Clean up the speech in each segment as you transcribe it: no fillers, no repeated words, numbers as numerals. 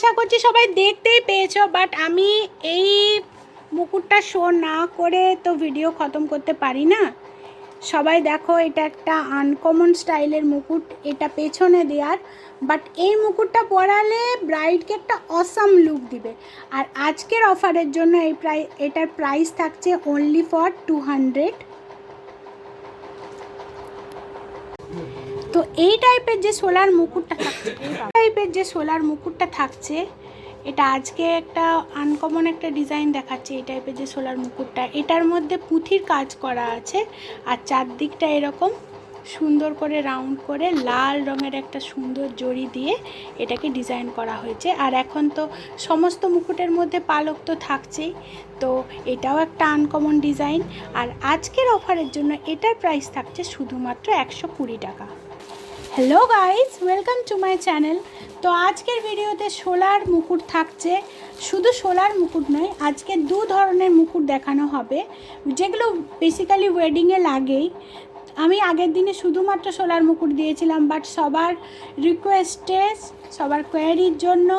আশা করছি সবাই দেখতেই পেয়েছো, বাট আমি এই মুকুটটা শো না করে তো ভিডিও খতম করতে পারি না। সবাই দেখো, এটা একটা আনকমন স্টাইলের মুকুট, এটা পেছনে দেওয়ার, বাট এই মুকুটটা পরালে ব্রাইডকে একটা অসাম লুক দিবে। আর আজকের অফারের জন্য এটার প্রাইস থাকছে অনলি ফর 200। তো এই টাইপের যে সোলার মুকুটটা থাকছে এটা আজকে একটা আনকমন একটা ডিজাইন দেখাচ্ছে। এই টাইপের যে সোলার মুকুটটা, এটার মধ্যে পুঁথির কাজ করা আছে আর চারদিকটা এরকম সুন্দর করে রাউন্ড করে লাল রঙের একটা সুন্দর জড়ি দিয়ে এটাকে ডিজাইন করা হয়েছে। আর এখন তো সমস্ত মুকুটের মধ্যে পালক তো থাকছেই, তো এটাও একটা আনকমন ডিজাইন। আর আজকের অফারের জন্য এটার প্রাইস থাকছে শুধুমাত্র 120 টাকা। Hello guys, welcome to my channel. তো আজকের ভিডিওতে সোলার মুকুট থাকছে। শুধু সোলার মুকুট নয়, আজকে দু ধরনের মুকুট দেখানো হবে যেগুলো বেসিক্যালি ওয়েডিংয়ে লাগেই। আমি আগের দিনে শুধুমাত্র সোলার মুকুট দিয়েছিলাম, বাট সবার রিকোয়েস্টে, সবার কোয়ারির জন্য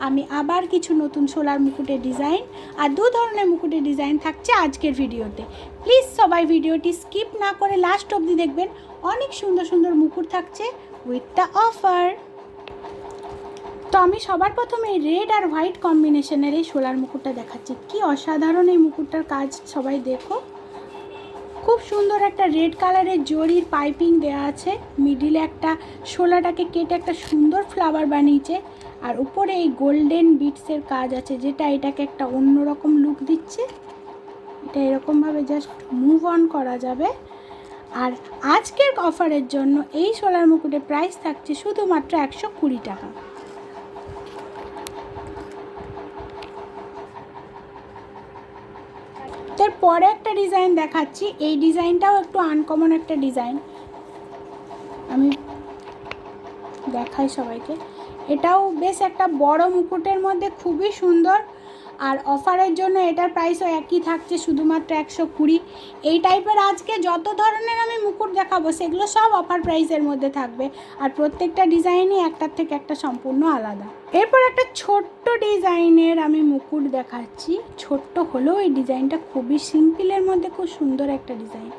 আমি আবার কিছু নতুন সোলার মুকুটের ডিজাইন আর দু ধরনের মুকুটের ডিজাইন থাকছে আজকের ভিডিওতে। প্লিজ সবাই ভিডিওটি স্কিপ না করে লাস্ট অবধি দেখবেন। অনেক সুন্দর সুন্দর মুকুট থাকছে উইথ দ্য অফার। তো আমি সবার প্রথমে রেড আর হোয়াইট কম্বিনেশনের এই সোলার মুকুটটা দেখাচ্ছি। কি অসাধারণ এই মুকুটটার কাজ, সবাই দেখো। খুব সুন্দর একটা রেড কালারের জরির পাইপিং দেওয়া আছে, মিডিলে একটা শোলাটাকে কেটে একটা সুন্দর ফ্লাওয়ার বানিয়েছে, আর উপরে এই গোল্ডেন বিটসের কাজ আছে যেটা এটাকে একটা অন্যরকম লুক দিচ্ছে। এটা এরকমভাবে জাস্ট মুভ অন করা যাবে। আর আজকের অফারের জন্য এই সোলার মুকুটের প্রাইস থাকছে শুধুমাত্র 120 টাকা। তারপরে একটা ডিজাইন দেখাচ্ছি। এই ডিজাইনটাও একটু আনকমন একটা ডিজাইন, আমি দেখাই সবাইকে। এটাও বেশ একটা বড় মুকুটের মধ্যে খুবই সুন্দর। আর অফারের জন্য এটার প্রাইসও একই থাকছে শুধুমাত্র 120। এই টাইপের আজকে যত ধরনের আমি মুকুট দেখাবো সেগুলো সব অফার প্রাইসের মধ্যে থাকবে, আর প্রত্যেকটা ডিজাইনই একটার থেকে একটা সম্পূর্ণ আলাদা। এরপর একটা ছোট্ট ডিজাইনের আমি মুকুট দেখাচ্ছি। ছোট্ট হলেও এই ডিজাইনটা খুবই সিম্পলের মধ্যে খুব সুন্দর একটা ডিজাইন।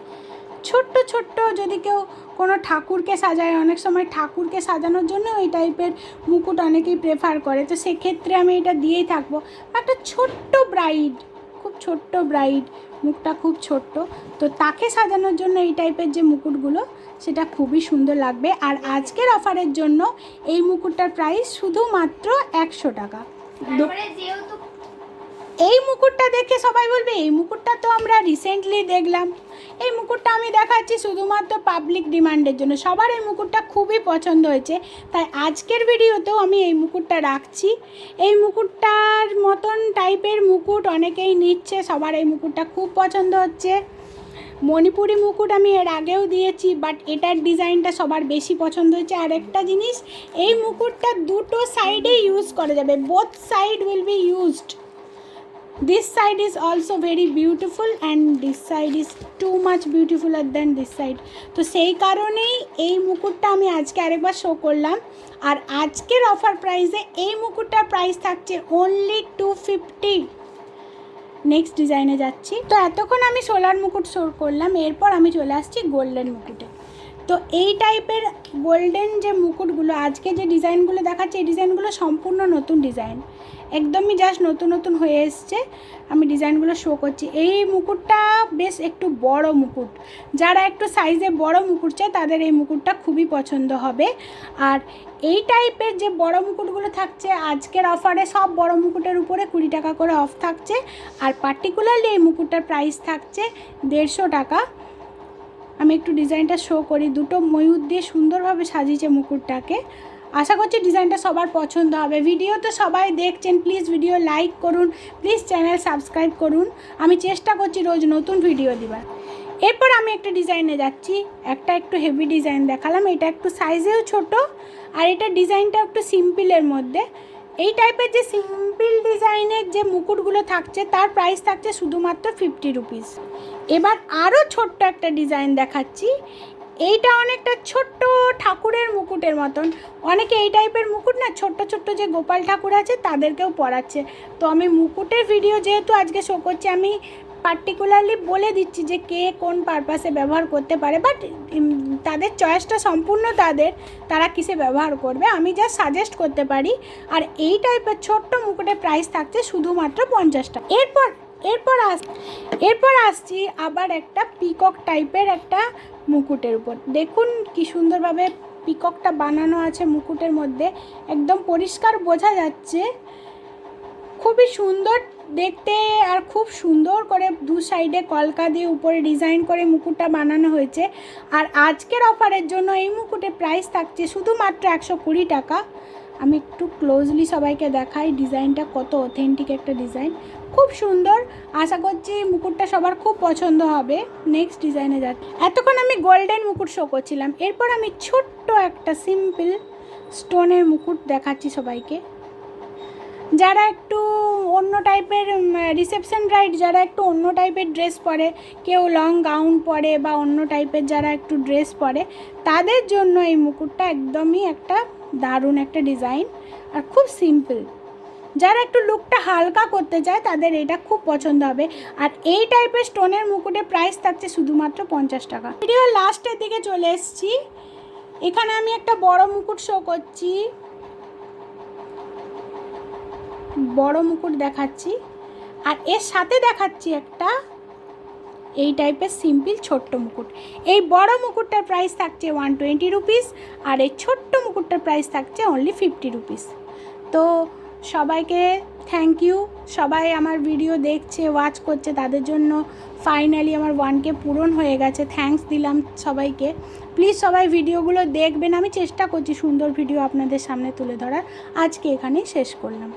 ছোট্ট ছোট্ট যদি কেউ কোনো ঠাকুরকে সাজায়, অনেক সময় ঠাকুরকে সাজানোর জন্য এই টাইপের মুকুট অনেকেই প্রেফার করে, তো সেক্ষেত্রে আমি এটা দিয়েই থাকবো। একটা ছোট্ট ব্রাইড, খুব ছোট্ট ব্রাইড, মুখটা খুব ছোট্ট, তো তাকে সাজানোর জন্য এই টাইপের যে মুকুটগুলো সেটা খুবই সুন্দর লাগবে। আর আজকের অফারের জন্য এই মুকুটটার প্রাইস শুধুমাত্র 100 টাকা। এই মুকুটটা দেখে সবাই বলবে এই মুকুটটা তো আমরা রিসেন্টলি দেখলাম। এই মুকুটটা আমি দেখাচ্ছি শুধুমাত্র পাবলিক ডিমান্ডের জন্য। সবার এই মুকুটটা খুবই পছন্দ হয়েছে, তাই আজকের ভিডিওতেও আমি এই মুকুটটা রাখছি। এই মুকুটটার মতন টাইপের মুকুট অনেকেই নিচ্ছে, সবার এই মুকুটটা খুব পছন্দ হচ্ছে। মণিপুরি মুকুট আমি এর আগেও দিয়েছি, বাট এটার ডিজাইনটা সবার বেশি পছন্দ হয়েছে। আর একটা জিনিস, এই মুকুটটা দুটো সাইডে ইউজ করা যাবে, both side will be used. This side is also very beautiful and this side is too much beautifuler than this side. তো সেই কারণেই এই মুকুটটা আমি আজকে আরেকবার শো করলাম। আর আজকের অফার প্রাইসে এই মুকুটটার প্রাইস থাকছে অনলি 250। নেক্সট ডিজাইনে যাচ্ছি। তো এতক্ষণ আমি সোলার মুকুট শো করলাম, এরপর আমি চলে আসছি গোল্ডেন মুকুটে। তো এই টাইপের গোল্ডেন যে মুকুটগুলো আজকে যে ডিজাইনগুলো দেখাচ্ছি, এই ডিজাইনগুলো সম্পূর্ণ নতুন ডিজাইন, একদমই জাস্ট নতুন নতুন হয়ে এসছে। আমি ডিজাইনগুলো শো করছি। এই মুকুটটা বেশ একটু বড় মুকুট, যারা একটু সাইজে বড় মুকুট চায় তাদের এই মুকুটটা খুবই পছন্দ হবে। আর এই টাইপের যে বড় মুকুটগুলো থাকছে আজকের অফারে, সব বড় মুকুটের উপরে 20 টাকা করে অফ থাকছে। আর পার্টিকুলারলি এই মুকুটটার প্রাইস থাকছে 150 টাকা। আমি একটু ডিজাইনটা শো করি। দুটো ময়ূর দিয়ে সুন্দরভাবে সাজিয়েছে মুকুটটাকে। আশা করছি ডিজাইনটা সবার পছন্দ হবে। ভিডিও তো সবাই দেখছেন, প্লিজ ভিডিও লাইক করুন, প্লিজ চ্যানেল সাবস্ক্রাইব করুন। আমি চেষ্টা করছি রোজ নতুন ভিডিও দিবার। এরপর আমি একটা ডিজাইনে যাচ্ছি। একটা একটু হেভি ডিজাইন দেখালাম, এটা একটু সাইজেও ছোট, আর এটা ডিজাইনটা একটু সিম্পলের মধ্যে। এই টাইপের যে সিম্পল ডিজাইনের যে মুকুটগুলো থাকছে তার প্রাইস থাকছে শুধুমাত্র 50 রুপিস। এবার আরও ছোট্ট একটা ডিজাইন দেখাচ্ছি। এইটা অনেকটা ছোট্ট ঠাকুরের মুকুটের মতন। অনেকে এই টাইপের মুকুট না ছোট্ট ছোট্ট যে গোপাল ঠাকুর আছে তাদেরকেও পরাচ্ছে। তো আমি মুকুটের ভিডিও যেহেতু আজকে শো করছি, আমি পার্টিকুলারলি বলে দিচ্ছি যে কে কোন পারপাসে ব্যবহার করতে পারে, বাট তাদের চয়েসটা সম্পূর্ণ তাদের, তারা কিসে ব্যবহার করবে, আমি যা সাজেস্ট করতে পারি। আর এই টাইপের ছোট্ট মুকুটের প্রাইস থাকছে শুধুমাত্র 50 টাকা। এরপর আসছি আবার একটা পিকক টাইপের একটা মুকুটের উপর। দেখুন কি সুন্দরভাবে পিককটা বানানো আছে মুকুটের মধ্যে, একদম পরিষ্কার বোঝা যাচ্ছে। খুবই সুন্দর দেখতে, আর খুব সুন্দর করে দু সাইডে কলকা দিয়ে উপরে ডিজাইন করে মুকুটটা বানানো হয়েছে। আর আজকের অফারের জন্য এই মুকুটের প্রাইস থাকছে শুধুমাত্র 120 টাকা। আমি একটু ক্লোজলি সবাইকে দেখাই ডিজাইনটা, কত অথেন্টিক একটা ডিজাইন, খুব সুন্দর। আশা করছি মুকুটটা সবার খুব পছন্দ হবে। নেক্সট ডিজাইনে যাচ্ছি। এতক্ষণ আমি গোল্ডেন মুকুট শো করছিলাম, এরপর আমি ছোট্ট একটা সিম্পল স্টোনের মুকুট দেখাচ্ছি সবাইকে। যারা একটু অন্য টাইপের রিসেপশন ব্রাইড, যারা একটু অন্য টাইপের ড্রেস পরে, কেউ লং গাউন পরে বা অন্য টাইপের যারা একটু ড্রেস পরে, তাদের জন্য এই মুকুটটা একদমই একটা দারুণ একটা ডিজাইন আর খুব সিম্পল। যারা একটু লুকটা হালকা করতে চায় তাদের এটা খুব পছন্দ হবে। আর এই টাইপের স্টোনের মুকুটের প্রাইস থাকছে শুধুমাত্র 50 টাকা। ভিডিও লাস্টের দিকে চলে এসেছি, এখানে আমি একটা বড় মুকুট শো করছি, বড় মুকুট দেখাচ্ছি। আর এর সাথে দেখাচ্ছি একটা এই টাইপের সিম্পল ছোট্ট মুকুট। এই বড় মুকুটটার প্রাইস থাকছে 120 রুপিস, আর এই ছোট্ট মুকুটটার প্রাইস থাকছে অনলি 50 রুপিস। তো সবাইকে থ্যাংক ইউ, সবাই আমার ভিডিও দেখছে, ওয়াচ করছে, তাদের জন্য ফাইনালি আমার 1K পূরণ হয়ে গেছে। থ্যাঙ্কস দিলাম সবাইকে। প্লিজ সবাই ভিডিওগুলো দেখবেন, আমি চেষ্টা করছি সুন্দর ভিডিও আপনাদের সামনে তুলে ধরার। আজকে এখানেই শেষ করলাম।